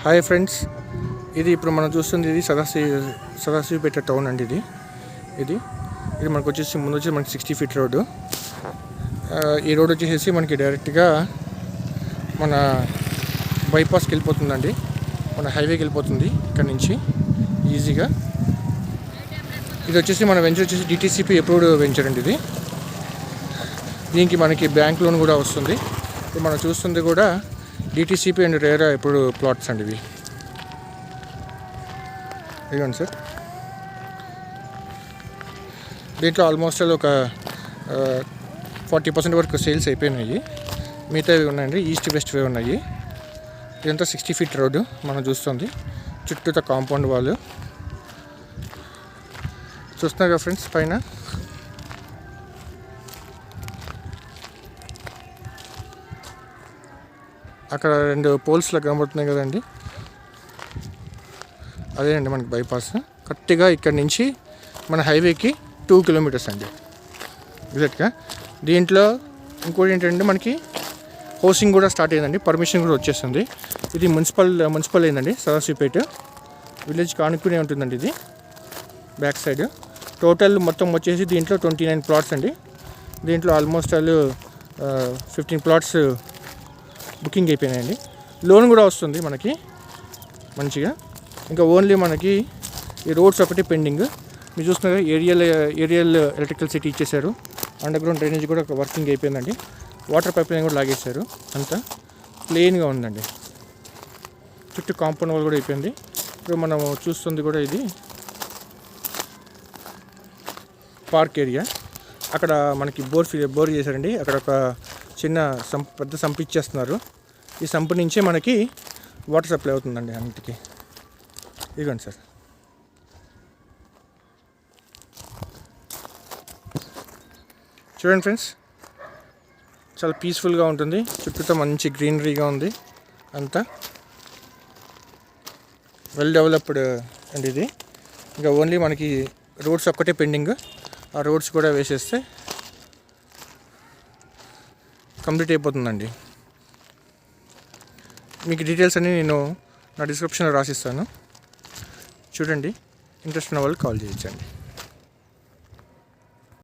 Hi friends, ఇది ఇప్పుడు మనం చూస్తుంది ఇది సదాశివపేట టౌన్ అండి. ఇది మనకు వచ్చేసి ముందు వచ్చి మనకి 60 ఫీట్ రోడ్డు. ఈ రోడ్ వచ్చేసి మనకి డైరెక్ట్గా మన బైపాస్కి వెళ్ళిపోతుందండి, మన హైవేకి వెళ్ళిపోతుంది ఇక్కడ నుంచి ఈజీగా. ఇది వచ్చేసి మన వెంచర్ వచ్చేసి DTCP అప్రూవ్డ్ వెంచర్ అండి. దీనికి మనకి బ్యాంక్ లోన్ కూడా వస్తుంది. ఇప్పుడు మనం చూస్తుంది కూడా DTCP అండ్ రేరా ఇప్పుడు ప్లాట్స్ అండి ఇవి. ఇదిగోండి సార్, దీంట్లో ఆల్మోస్ట్ ఒక 40% వరకు సేల్స్ అయిపోయినాయి. మిగతావి ఉన్నాయండి, ఈస్ట్ వెస్ట్ వే ఉన్నాయి. ఇదంతా 60 ఫీట్ రోడ్డు మనం చూస్తుంది, చుట్టూతో కాంపౌండ్ వాళ్ళు చూస్తున్నారు కదా ఫ్రెండ్స్. పైన అక్కడ 2 పోల్స్లో కనబడుతున్నాయి కదండి, అదేనండి మనకి బైపాస్. కరెక్ట్గా ఇక్కడ నుంచి మన హైవేకి 2 కిలోమీటర్స్ అండి ఎగ్జాక్ట్గా. దీంట్లో ఇంకోటి ఏంటంటే మనకి హౌసింగ్ కూడా స్టార్ట్ అయిందండి, పర్మిషన్ కూడా వచ్చేస్తుంది. ఇది మున్సిపల్ అయిందండి, సదాశివపేట విలేజ్ కానుకునే ఉంటుందండి ఇది బ్యాక్ సైడ్. టోటల్ మొత్తం వచ్చేసి దీంట్లో 29 ప్లాట్స్ అండి. దీంట్లో ఆల్మోస్ట్ 15 ప్లాట్స్ బుకింగ్ అయిపోయినాయండి. లోన్ కూడా వస్తుంది మనకి మంచిగా. ఇంకా ఓన్లీ మనకి ఈ రోడ్స్ ఒకటి పెండింగ్. మీరు చూస్తున్నారు ఏరియల్ ఎలక్ట్రికల్ సిటీ ఇచ్చేసారు. అండర్ గ్రౌండ్ డ్రైనేజ్ కూడా వర్కింగ్ అయిపోయిందండి. వాటర్ పైప్ లైన్ కూడా లాగేశారు. అంతా ప్లెయిన్గా ఉందండి. చుట్టూ కాంపౌండ్ వాల్ కూడా అయిపోయింది. ఇప్పుడు మనం చూస్తుంది కూడా ఇది పార్క్ ఏరియా. అక్కడ మనకి బోర్ చేశారండి. అక్కడ ఒక చిన్న పెద్ద సంప్ ఇచ్చేస్తున్నారు. ఈ సంప్ నుంచే మనకి వాటర్ సప్లై అవుతుందండి అన్నిటికీ. ఇదిగోండి సార్, చూడండి ఫ్రెండ్స్, చాలా పీస్ఫుల్గా ఉంటుంది. చుట్టూతో మంచి గ్రీనరీగా ఉంది. అంతా వెల్ డెవలప్డ్ అండి ఇది. ఇంకా ఓన్లీ మనకి రోడ్స్ ఒక్కటే పెండింగ్. ఆ రోడ్స్ కూడా వేసేస్తే కంప్లీట్ అయిపోతుందండి. మీకు డీటెయిల్స్ అన్నీ నేను నా డిస్క్రిప్షన్లో రాసిస్తాను, చూడండి. ఇంట్రెస్ట్ ఉన్న వాళ్ళు కాల్ చేయొచ్చండి.